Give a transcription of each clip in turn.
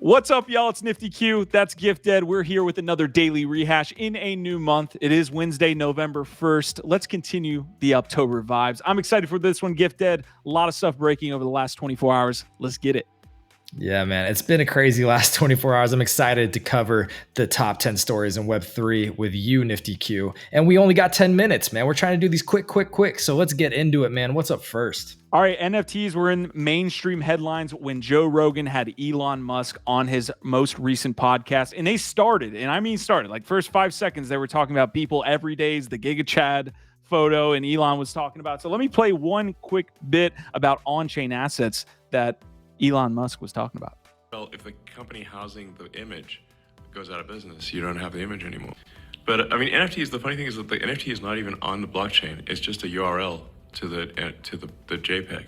What's up, y'all? It's Nifty Q. That's Gift Dead. We're here with another daily rehash in a new month. It is Wednesday, November 1st. Let's continue the October vibes. I'm excited for this one, Gift Dead. A lot of stuff breaking over the last 24 hours. Let's get it. Yeah, man, it's been a crazy last 24 hours. I'm excited to cover the top 10 stories in Web3 with you, Nifty Q. And we only got 10 minutes, man. We're trying to do these quick. So let's get into it, man. What's up first? All right, NFTs were in mainstream headlines when Joe Rogan had Elon Musk on his most recent podcast. And they started, and I mean started, like first 5 seconds, they were talking about people every day's the Giga Chad photo and Elon was talking about. So let me play one quick bit about on-chain assets that Elon Musk was talking about. Well, if the company housing the image goes out of business, you don't have the image anymore. But I mean, NFTs, the funny thing is that the NFT is not even on the blockchain. It's just a URL to the JPEG.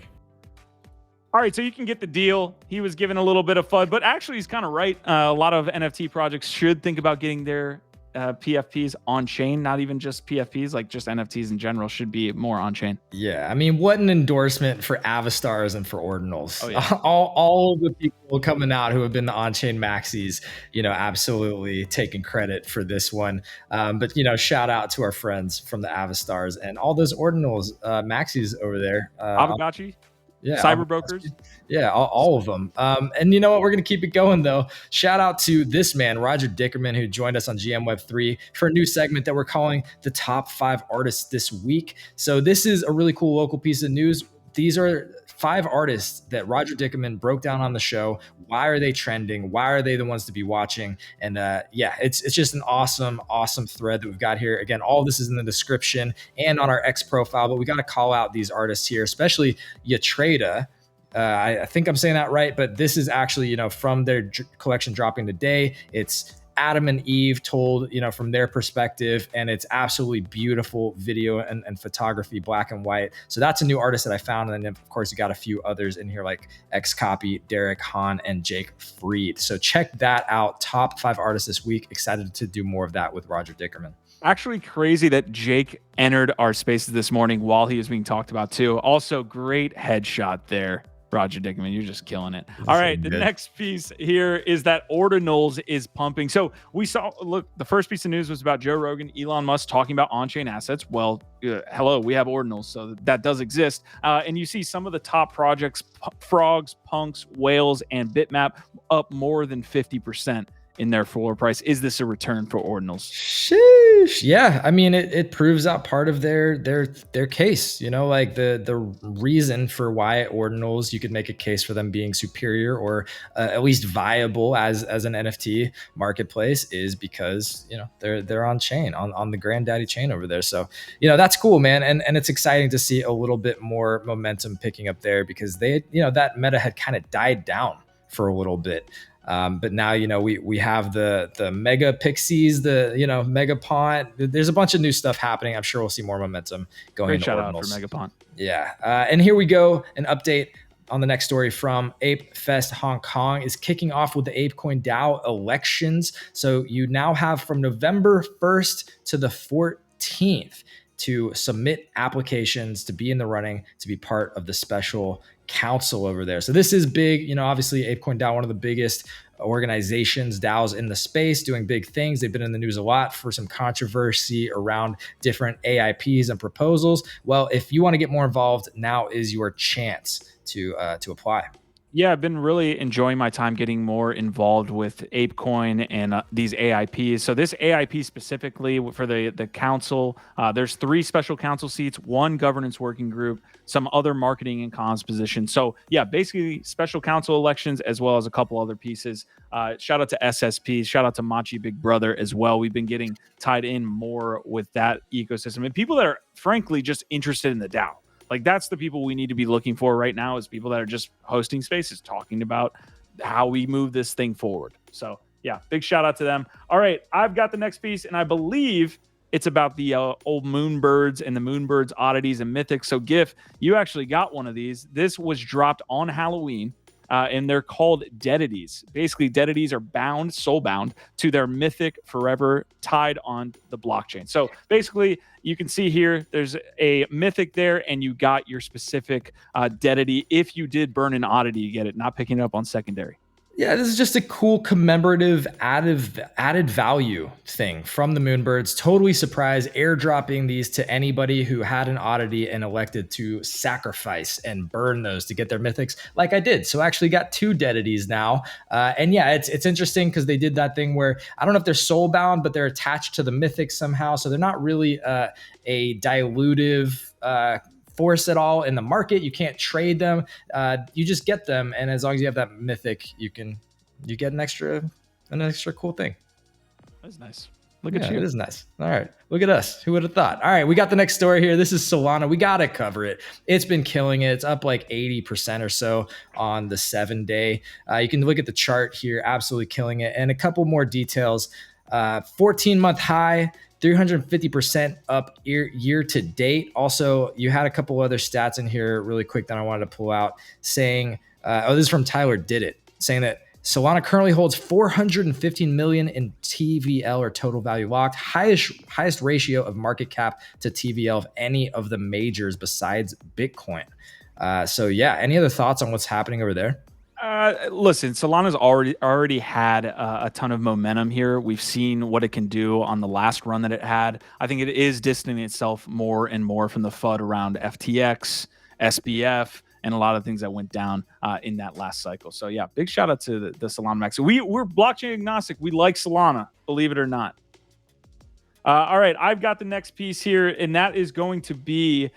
All right, so you can get the deal. He was given a little bit of FUD, but actually he's kind of right. A lot of NFT projects should think about getting their PFPs on chain, not even just PFPs, like just NFTs in general should be more on chain. Yeah, I mean, what an endorsement for Avastars and for Ordinals. Oh, yeah. all of the people coming out who have been the on-chain maxis, absolutely taking credit for this one. But shout out to our friends from the Avastars and all those Ordinals maxis over there. Avagachi? Yeah, cyber brokers. Yeah, all of them. And you know what? We're going to keep it going, though. Shout out to this man, Roger Dickerman, who joined us on GM Web3 for a new segment that we're calling the top 5 artists this week. So this is a really cool local piece of news. These are 5 artists that Roger Dickerman broke down on the show. Why are they trending? Why are they the ones to be watching? And it's just an awesome thread that we've got here. Again, all of this is in the description and on our X profile, but we got to call out these artists here, especially Yatrada. I think I'm saying that right, but this is actually, from their collection dropping today. It's Adam and Eve told, from their perspective, and it's absolutely beautiful video and photography, black and white. So that's a new artist that I found. And then of course you got a few others in here like Xcopy, Derek Hahn, and Jake Freed. So check that out. Top 5 artists this week. Excited to do more of that with Roger Dickerman. Actually crazy that Jake entered our spaces this morning while he was being talked about too. Also great headshot there. Roger Dickerman, you're just killing it. All right, the next piece here is that Ordinals is pumping. So we saw, look, the first piece of news was about Joe Rogan, Elon Musk talking about on-chain assets. Well, hello, we have Ordinals, so that does exist. And you see some of the top projects, Frogs, Punks, Whales, and Bitmap up more than 50% in their floor price. Is this a return for Ordinals? Sheesh. Yeah, I mean, it proves out part of their case. Like the reason for why Ordinals, you could make a case for them being superior or at least viable as an NFT marketplace is because they're on chain on the granddaddy chain over there. So that's cool, man, and it's exciting to see a little bit more momentum picking up there because they that meta had kind of died down for a little bit. But now, we have the mega pixies, the, mega pont. There's a bunch of new stuff happening. I'm sure we'll see more momentum going. Great into shout Ordinals. out for mega pont. Yeah. And here we go. An update on the next story from Ape Fest Hong Kong is kicking off with the ApeCoin DAO elections. So you now have from November 1st to the 14th to submit applications to be in the running to be part of the special council over there. So this is big, obviously ApeCoin DAO, one of the biggest organizations, DAOs in the space, doing big things. They've been in the news a lot for some controversy around different AIPs and proposals. Well, if you want to get more involved, now is your chance to apply. Yeah, I've been really enjoying my time getting more involved with ApeCoin and these AIPs. So this AIP specifically for the council, there's 3 special council seats, 1 governance working group, some other marketing and comms positions. So yeah, basically special council elections as well as a couple other pieces. Shout out to SSP, shout out to Machi Big Brother as well. We've been getting tied in more with that ecosystem and people that are frankly just interested in the DAO. Like that's the people we need to be looking for right now is people that are just hosting spaces, talking about how we move this thing forward. So yeah, big shout out to them. All right, I've got the next piece and I believe it's about the old Moonbirds and the Moonbirds oddities and mythics. So GIF, you actually got one of these. This was dropped on Halloween. And they're called Deadities. Basically, Deadities are soul bound to their mythic forever tied on the blockchain. So basically, you can see here, there's a mythic there, and you got your specific Deadity. If you did burn an oddity, you get it, not picking it up on secondary. Yeah, this is just a cool commemorative added value thing from the Moonbirds. Totally surprised, airdropping these to anybody who had an oddity and elected to sacrifice and burn those to get their mythics, like I did. So I actually got 2 deadities now. And yeah, it's interesting because they did that thing where I don't know if they're soul bound, but they're attached to the mythics somehow. So they're not really a dilutive force at all in the market. You can't trade them. You just get them, and as long as you have that mythic, you get an extra cool thing. That's nice. Look at you. It is nice. All right, look at us. Who would have thought? All right, we got the next story here. This is Solana. We gotta cover it. It's been killing it. It's up like 80% or so on the 7-day. You can look at the chart here. Absolutely killing it. And a couple more details. 14-month high. 350% up year to date. Also, you had a couple other stats in here really quick that I wanted to pull out saying, this is from Tyler Did It, saying that Solana currently holds 415 million in TVL or total value locked, highest ratio of market cap to TVL of any of the majors besides Bitcoin. So yeah, any other thoughts on what's happening over there? Listen, Solana's already had a ton of momentum here. We've seen what it can do on the last run that it had. I think it is distancing itself more and more from the FUD around FTX, SBF, and a lot of things that went down in that last cycle. So yeah, big shout out to the Solana Max. We're blockchain agnostic. We like Solana, believe it or not. All right, I've got the next piece here, and that is going to be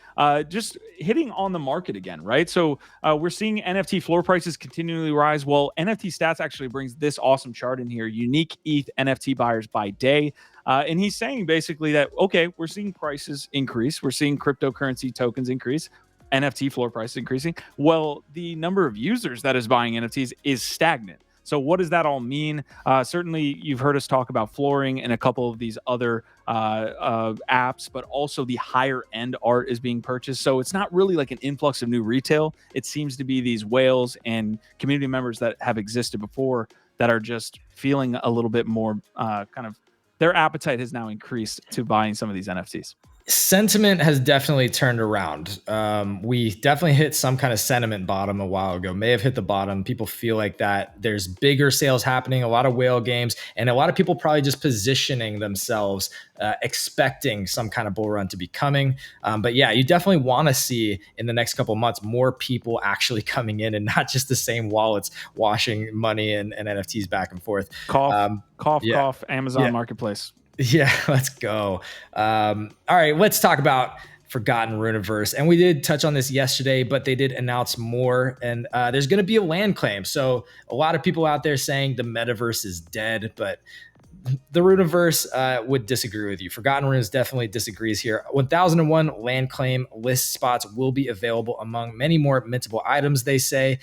just hitting on the market again, right? So we're seeing NFT floor prices continually rise. Well, NFT Stats actually brings this awesome chart in here, unique ETH NFT buyers by day. And he's saying basically that, okay, we're seeing prices increase. We're seeing cryptocurrency tokens increase. NFT floor prices increasing. Well, the number of users that is buying NFTs is stagnant. So what does that all mean? Certainly, you've heard us talk about flooring and a couple of these other apps, but also the higher end art is being purchased. So it's not really like an influx of new retail. It seems to be these whales and community members that have existed before that are just feeling a little bit more kind of their appetite has now increased to buying some of these NFTs. Sentiment has definitely turned around. We definitely hit some kind of sentiment bottom a while ago, may have hit the bottom. People feel like that there's bigger sales happening, a lot of whale games, and a lot of people probably just positioning themselves, expecting some kind of bull run to be coming. But yeah, you definitely want to see in the next couple of months, more people actually coming in and not just the same wallets washing money and NFTs back and forth. Cough, Amazon Marketplace. Yeah, let's go. All right, let's talk about Forgotten Runiverse. And we did touch on this yesterday, but they did announce more. And there's going to be a land claim. So a lot of people out there saying the metaverse is dead, but the Runiverse would disagree with you. Forgotten Runes definitely disagrees here. 1001 land claim list spots will be available among many more mintable items, they say.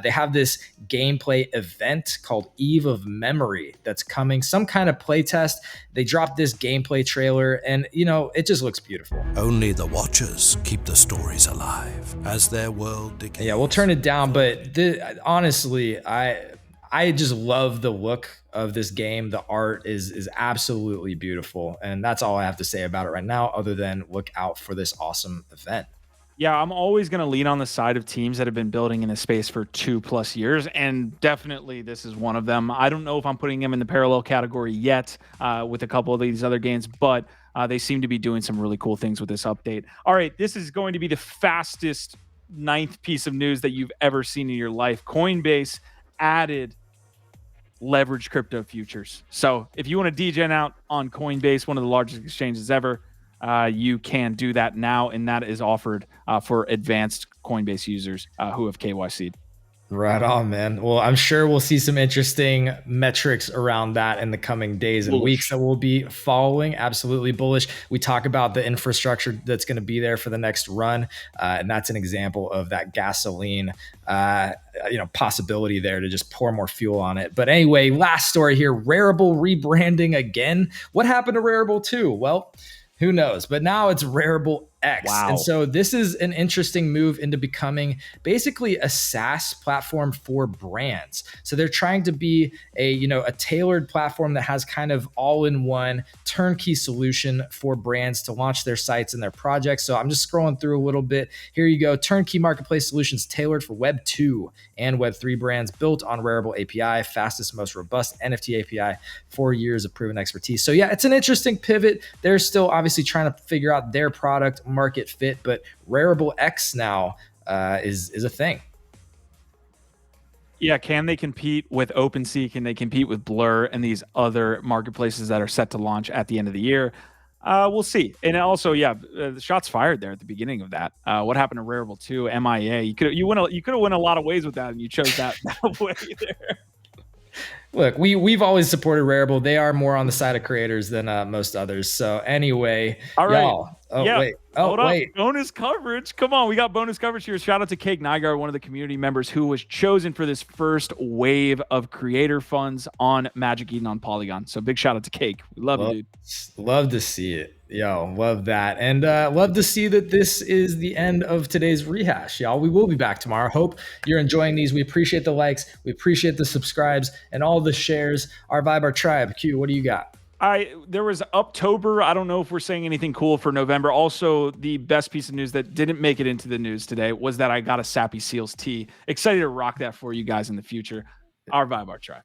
They have this gameplay event called Eve of Memory that's coming, some kind of playtest. They dropped this gameplay trailer, and, you know, it just looks beautiful. Only the Watchers keep the stories alive as their world decays. Yeah, we'll turn it down, but honestly, I just love the look of this game. The art is absolutely beautiful. And that's all I have to say about it right now, other than look out for this awesome event. Yeah, I'm always going to lean on the side of teams that have been building in this space for 2+ years. And definitely this is one of them. I don't know if I'm putting them in the parallel category yet with a couple of these other games, but they seem to be doing some really cool things with this update. All right, this is going to be the fastest 9th piece of news that you've ever seen in your life. Coinbase added leveraged crypto futures. So if you want to degen out on Coinbase, one of the largest exchanges ever, you can do that now, and that is offered for advanced Coinbase users who have KYC'd. Right on, man. Well, I'm sure we'll see some interesting metrics around that in the coming days and weeks that we'll be following. Absolutely bullish. We talk about the infrastructure that's going to be there for the next run, and that's an example of that gasoline possibility there to just pour more fuel on it. But anyway, last story here, Rarible rebranding again. What happened to Rarible 2? Well, who knows? But now it's Rarible X. Wow. And so this is an interesting move into becoming basically a SaaS platform for brands. So they're trying to be a tailored platform that has kind of all-in-one turnkey solution for brands to launch their sites and their projects. So I'm just scrolling through a little bit. Here you go. Turnkey marketplace solutions tailored for Web 2 and Web 3 brands, built on Rarible API, fastest, most robust NFT API, 4 years of proven expertise. So yeah, it's an interesting pivot. They're still obviously trying to figure out their product market fit, but Rarible X now is a thing. Yeah, can they compete with OpenSea? Can they compete with Blur and these other marketplaces that are set to launch at the end of the year? We'll see. And also, the shots fired there at the beginning of that. What happened to Rarible 2, MIA? You could have went a lot of ways with that, and you chose that way there. Look, we've always supported Rarible. They are more on the side of creators than most others. So anyway, all right. Y'all. Wait. Hold up. Bonus coverage. Come on, we got bonus coverage here. Shout out to Cake Nygaard, one of the community members who was chosen for this first wave of creator funds on Magic Eden on Polygon. So big shout out to Cake. We love you, dude. Love to see it. Yo, love that. And love to see that this is the end of today's rehash, y'all. We will be back tomorrow. Hope you're enjoying these. We appreciate the likes. We appreciate the subscribes and all the shares. Our vibe, our tribe. Q, what do you got? There was Uptober. I don't know if we're saying anything cool for November. Also, the best piece of news that didn't make it into the news today was that I got a Sappy Seals tee. Excited to rock that for you guys in the future. Our vibe, our tribe.